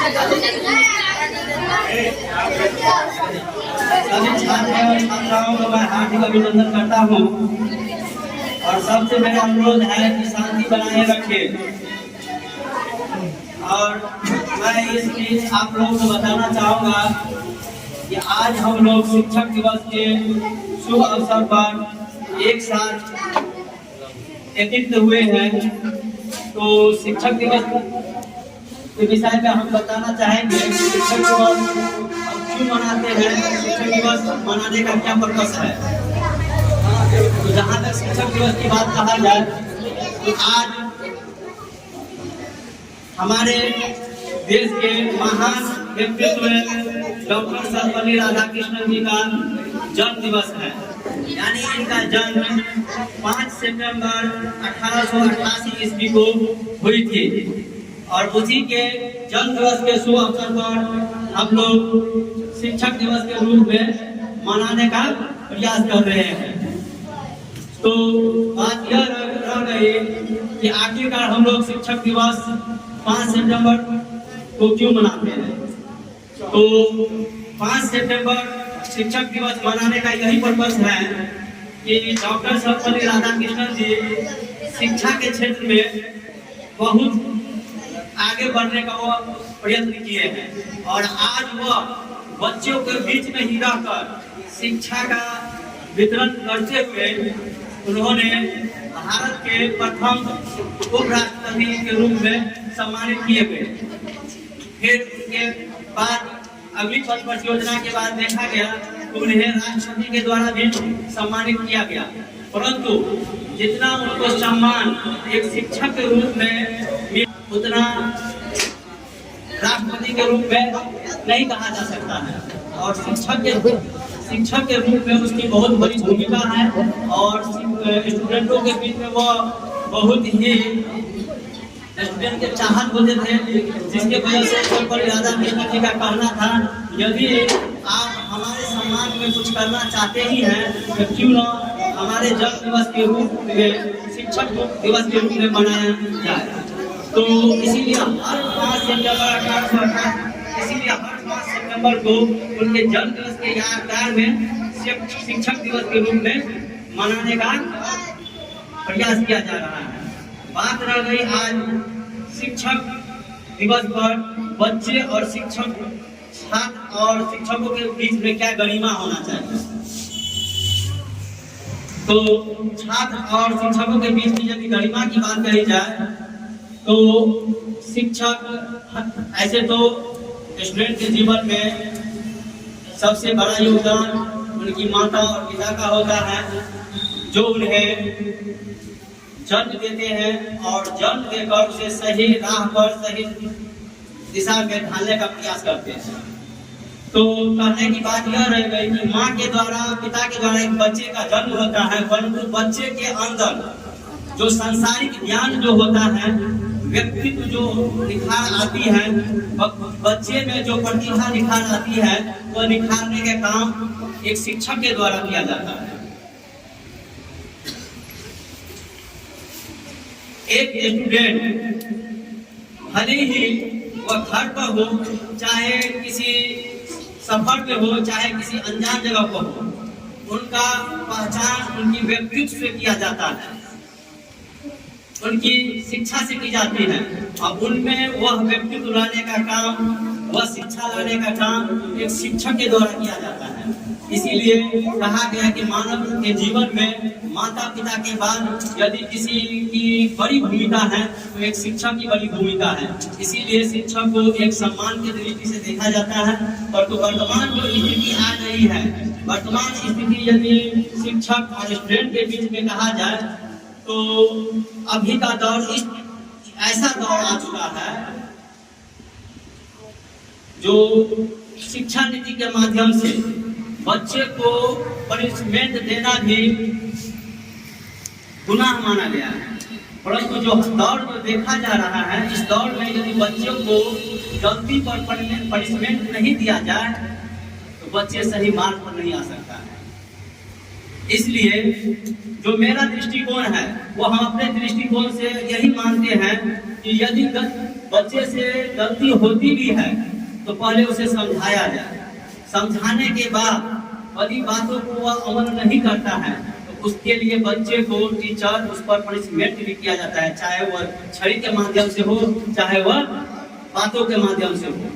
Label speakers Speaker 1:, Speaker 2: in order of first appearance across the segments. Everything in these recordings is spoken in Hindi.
Speaker 1: सभी छात्र और छात्राओं को मैं हार्दिक अभिनंदन करता हूँ और सबसे मेरा अनुरोध है कि शांति बनाए रखें। और मैं इस बीच आप लोगों को बताना चाहूँगा कि आज हम लोग शिक्षक दिवस के शुभ अवसर पर एक साथ एकत्रित हुए हैं। तो शिक्षक दिवस के विषय में हम बताना चाहेंगे शिक्षक दिवस हम क्यों मनाते हैं, शिक्षक दिवस मनाने का क्या पर्पस है। तो जहाँ तक शिक्षक दिवस की बात कहा जाए तो आज हमारे देश के महान व्यक्तित्व डॉक्टर सर्वपल्ली राधाकृष्णन जी का जन्म दिवस है। यानी इनका जन्म 5 सितंबर 1888 ईस्वी को हुई थी और उसी के जन्म दिवस के शुभ अवसर पर हम लोग शिक्षक दिवस के रूप में मनाने का प्रयास कर रहे हैं। तो बात यह रह गई कि आखिरकार हम लोग शिक्षक दिवस 5 सितंबर को क्यों मनाते हैं। तो 5 सितंबर शिक्षक दिवस मनाने का यही पर्पस है कि डॉक्टर सर्वपल्ली राधाकृष्णन जी शिक्षा के क्षेत्र में बहुत आगे बढ़ने का वो प्रयत्न किए हैं और आज वह बच्चों के बीच में ही रहकर शिक्षा का वितरण करते हुए उन्होंने भारत के प्रथम उपराष्ट्रपति के रूप में सम्मानित किए गए। फिर उसके बाद अगली पंचवर्ष योजना के बाद देखा गया तो उन्हें राष्ट्रपति के द्वारा भी सम्मानित किया गया, परंतु जितना उनको सम्मान एक शिक्षक के रूप में उतना राष्ट्रपति के रूप में नहीं कहा जा सकता है। और शिक्षक के रूप में उसकी बहुत बड़ी भूमिका है और स्टूडेंटों के बीच में वो बहुत ही स्टूडेंट के चाहत होते थे, जिसके वजह से सर्वपल्ली राधाकृष्णन जी का कहना था यदि आप हमारे सम्मान में कुछ करना चाहते ही हैं तो क्यों न हमारे जन्म दिवस के रूप में शिक्षक दिवस के रूप में मनाया जाए। तो इसीलिए हर 5 सितंबर को उनके जन्म दिवस के यादगार में शिक्षक दिवस के रूप में मनाने का प्रयास किया जा रहा है। बात रह गई आज शिक्षक दिवस पर बच्चे और शिक्षक छात्र और शिक्षकों के बीच में क्या गरिमा होना चाहिए। तो छात्र और शिक्षकों के बीच में यदि गरिमा की बात कही जाए तो शिक्षक ऐसे तो स्टूडेंट के जीवन में सबसे बड़ा योगदान उनकी माता और पिता का होता है, जो उन्हें जन्म देते हैं और जन्म देकर उसे सही राह पर सही दिशा में ढालने का प्रयास करते हैं। तो कहने की बात यह रह गई कि माँ के द्वारा पिता के द्वारा एक बच्चे का जन्म होता है, परंतु बच्चे के अंदर जो सांसारिक ज्ञान जो होता है, व्यक्तित्व जो निखार आती है, बच्चे में जो प्रतिभा निखार आती है, वह निखारने का काम एक शिक्षक के द्वारा किया जाता है। एक स्टूडेंट भले ही वह घर पर हो, चाहे किसी सफर पे हो, चाहे किसी अनजान जगह पर हो, उनका पहचान उनकी व्यक्तित्व से किया जाता है, उनकी शिक्षा से की जाती है और उनमें वह व्यक्तित्व लाने का काम, वह शिक्षा लाने का काम एक शिक्षक के द्वारा किया जाता है। इसीलिए कहा गया कि मानव के जीवन में माता पिता के बाद यदि किसी की बड़ी भूमिका है तो एक शिक्षक की बड़ी भूमिका है। इसीलिए शिक्षक को एक सम्मान की दृष्टि से देखा जाता है। और तो वर्तमान जो स्थिति आ रही है, वर्तमान स्थिति यदि शिक्षक और स्टूडेंट के बीच में कहा जाए तो अभी का दौर ऐसा दौर आ चुका है जो शिक्षा नीति के माध्यम से बच्चे को पनिशमेंट देना भी गुनाह माना गया है। परंतु जो दौर में देखा जा रहा है, इस दौर में यदि बच्चों को गलती पर पनिशमेंट नहीं दिया जाए तो बच्चे सही मार्ग पर नहीं आ सकता है। इसलिए जो मेरा दृष्टिकोण है वो हम अपने दृष्टिकोण से यही मानते हैं कि यदि बच्चे से गलती होती भी है तो पहले उसे समझाया जाए। समझाने के बाद यदि बातों को वह अमल नहीं करता है तो उसके लिए बच्चे को टीचर उस पर पनिशमेंट भी किया जाता है, चाहे वह छड़ी के माध्यम से हो चाहे वह बातों के माध्यम से हो।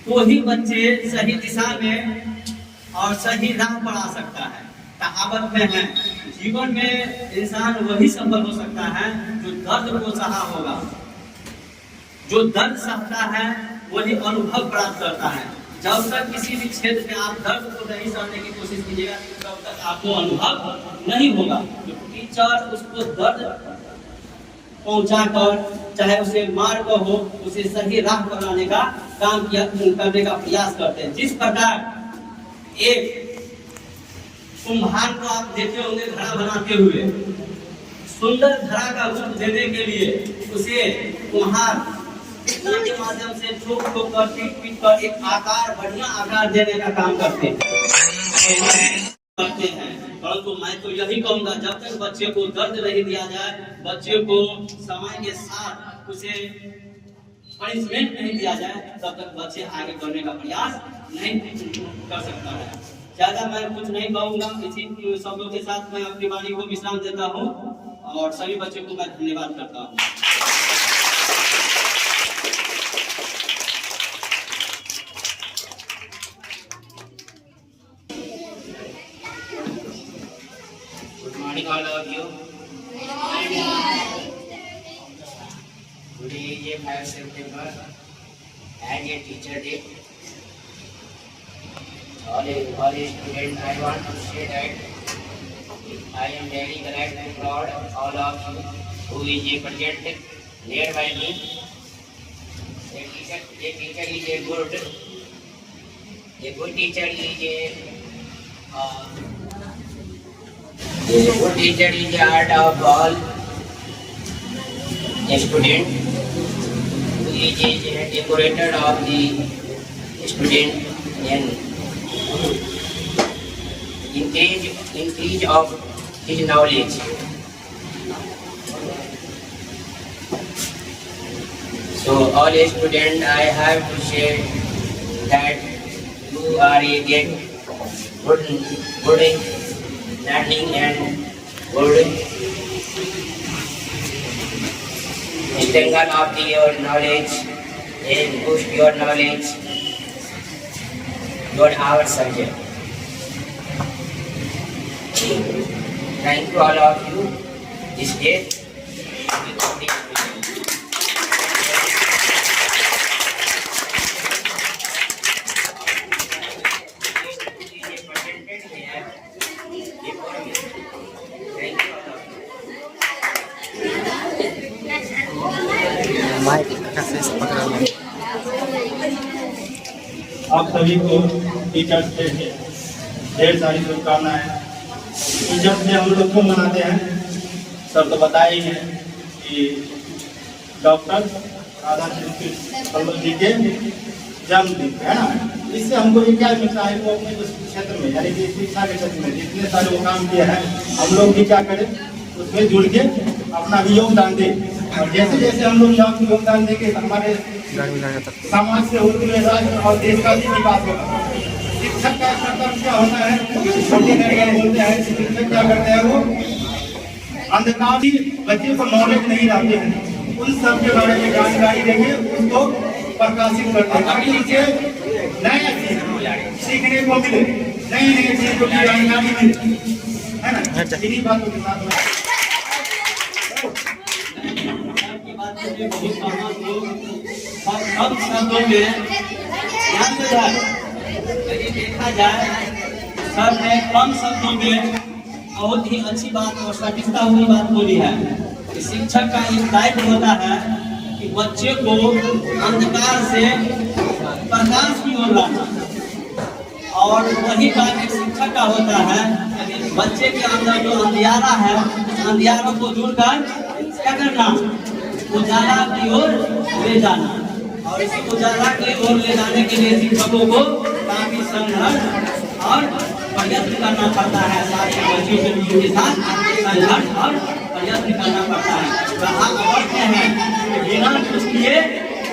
Speaker 1: तो ही बच्चे सही दिशा में और सही राह पर आ सकता है। कहावत में है, जीवन में इंसान वही सफल हो सकता है जो दर्द को सहा होगा। जो दर्द सहता है वही अनुभव प्राप्त करता है। जब तक किसी भी क्षेत्र में आप दर्द को नहीं सहने की कोशिश कीजिएगा तब तक आपको अनुभव नहीं होगा। तो टीचर उसको दर्द पहुंचा कर, चाहे उसे मार कर हो, उसे सही राह पर लाने का काम करने का प्रयास करते हैं। जिस प्रकार एक कुम्हार को आप देखे होंगे घड़ा बनाते हुए, सुंदर घड़ा का रूप देने के लिए उसे कुम्हार के माध्यम से ठोक कर पीट कर एक आकार, बढ़िया आकार देने का काम करते हैं। परंतु मैं तो यही कहूंगा, जब तक बच्चे को दर्द नहीं दिया जाए, बच्चे को समय के साथ उसे पनिशमेंट नहीं दिया जाए, तब तक बच्चे आगे बढ़ने का प्रयास नहीं कर सकता है। ज्यादा मैं कुछ नहीं कहूंगा। इसी शब्दों के साथ मैं अपनी वाणी को विश्राम देता हूँ और सभी बच्चों को मैं धन्यवाद करता हूँ।
Speaker 2: All of you. Today is 5 September and a teacher day. All students, I want to say that I am very glad and proud of all of you who is a present here by me. A teacher is a good teacher is a good teacher is the art of all student who is a decorator of the student and increase of his knowledge. So all students, I have to say that you are a good learning and good strengthen of your knowledge and boost your knowledge your our subject. Thank you all of you. This day
Speaker 3: आप सभी को टीचर्स डे के ढेर सारी शुभकामनाएं। टीचर्स डे हम लोग क्यों मनाते हैं, सर तो बताए ही हैं कि डॉक्टर राधा कृष्ण जी के जन्मदिन है ना। इससे हमको ये क्या मिलता है, वो अपने क्षेत्र में यानी कि शिक्षा के क्षेत्र में जितने सारे वो काम किए हैं, हम लोग भी क्या करें उसमें जुड़ के अपना भी योगदान दें। और जैसे जैसे हम लोग योगदान देंगे हमारे समाज से होते हुए राष्ट्र और देश का भी विकास होगा। शिक्षक का कर्तव्य क्या होता है, छोटे बोलते हैं शिक्षक क्या करते हैं, वो अंधकार बच्चे को नॉलेज नहीं रखते हैं, उन सब के बारे में जानकारी देंगे, उसको प्रकाशित करते हैं ताकि उसे नया चीज सीखने को मिले, नई नई चीजों की जानकारी मिले, है ना। इन्हीं बातों के साथ
Speaker 1: कम शब्दों में ध्यान से जाए, यदि देखा जाए सर ने कम शब्दों में बहुत ही अच्छी बात और सटीकता हुई बात बोली है कि शिक्षक का एक दायित्व होता है कि बच्चे को अंधकार से प्रकाश की ओर लाना, और वही काम एक शिक्षक का होता है कि बच्चे के अंदर जो अंधियारा है उस अंधियारों को दूर कर क्या करना, उजाला की ओर ले जाना। और इस उजाला की ओर ले जाने के लिए शिक्षकों को काफी संघर्ष और प्रयत्न करना पड़ता है। सारे बच्चों के साथ संघर्ष और यत्न करना पड़ता है। कहावत में है कि बिना कुछ किए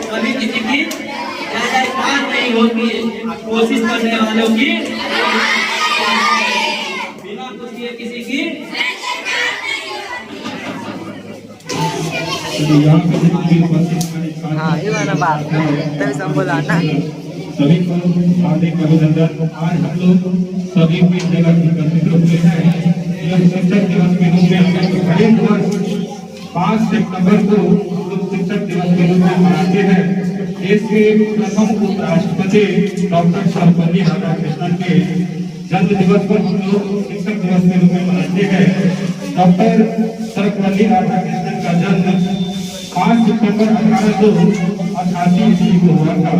Speaker 1: कभी किसी की जयकार नहीं होती, कोशिश करने वालों की बिना कुछ किए किसी की
Speaker 4: हाँ ये वाला बात तभी सब बोला ना।
Speaker 5: सभी को हार्दिक अभिनंदन। आज हम लोग सभी भी जगह एकत्रित हुए हैं। यह शिक्षक दिवस के रूप में हरेक वर्ष 5 सितंबर को लोग शिक्षक दिवस के रूप में मनाते हैं। देश के प्रथम उपराष्ट्रपति डॉक्टर सर्वपल्ली राधाकृष्णन के जन्म दिवस पर हम लोग शिक्षक दिवस के रूप में मनाते हैं। डॉक्टर सर्वपल्ली राधाकृष्णन का जन्म 5 सितंबर 1888 ईस्वी को हुआ था।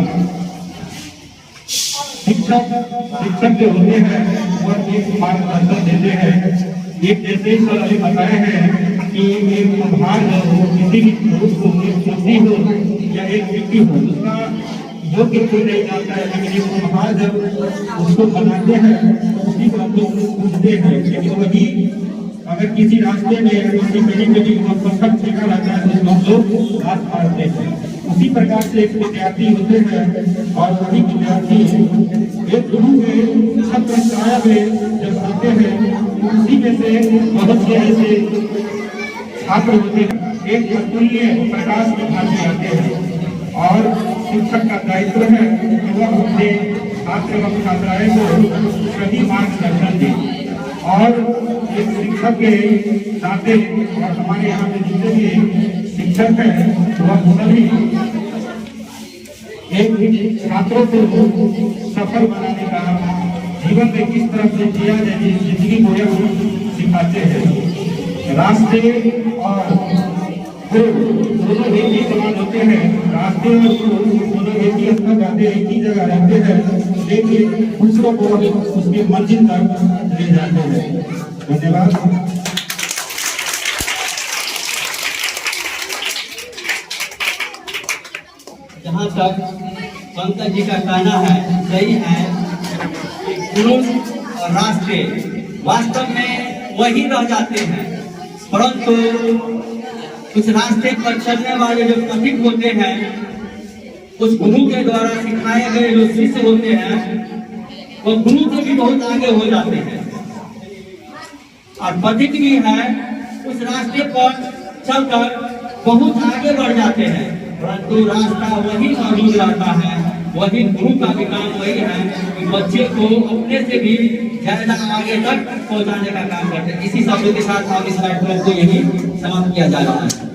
Speaker 5: शिक्षक जो होते हैं वह एक मार्गदर्शन देते हैं। एक जैसे सर अभी बताए हैं कि एक कुम्हार हो, किसी भी को मूर्ति हो या एक व्यक्ति हो, उसका योग्य कोई नहीं जानता है, लेकिन एक कुम्हार जब उसको बनाते हैं तो उसी को हम लोग पूछते हैं। लेकिन वही अगर किसी रास्ते में किसी कहीं वह पत्थर फेंका रहता है तो हम लोग हाथ मारते हैं। उसी प्रकार से एक विद्यार्थी होते हैं और वही विद्यार्थी एक गुरु में छत्र छाया में जब आते हैं, उसी में से बहुत से ऐसे छात्र होते हैं एक अतुल्य प्रकाश में भाषे आते हैं। और शिक्षक का दायित्व है कि वह अपने छात्र एवं छात्राएं को सही मार्गदर्शन दे। और एक शिक्षक के नाते और हमारे यहाँ पे जितने भी शिक्षक हैं वह सभी एक छात्रों को सफल बनाने का, जीवन में किस तरह से जिया जाए जिंदगी को यह सिखाते हैं। रास्ते और गुरु दोनों एक ही समान होते हैं। रास्ते और गुरु दोनों एक ही स्थल जाते हैं, एक ही जगह रहते हैं, लेकिन दूसरों को उसके मंजिल तक ले जाते हैं। धन्यवाद।
Speaker 1: जहाँ तक पंकज जी का कहना है सही है, गुरु और रास्ते वास्तव में वही रह जाते हैं, परंतु उस रास्ते पर चलने वाले जो पथिक होते हैं, उस गुरु के द्वारा सिखाए गए जो शिष्य होते हैं, वो गुरु से भी बहुत आगे हो जाते हैं। और पथिक भी है उस रास्ते पर चलकर बहुत आगे बढ़ जाते हैं, परंतु रास्ता वही मौजूद रहता है। वही गुरु का भी काम वही है कि बच्चे को अपने से भी ज्यादा आगे तक पहुंचाने का काम करते हैं। इसी शब्द के साथ हम इस कार्यक्रम को यही समाप्त किया जा रहा है।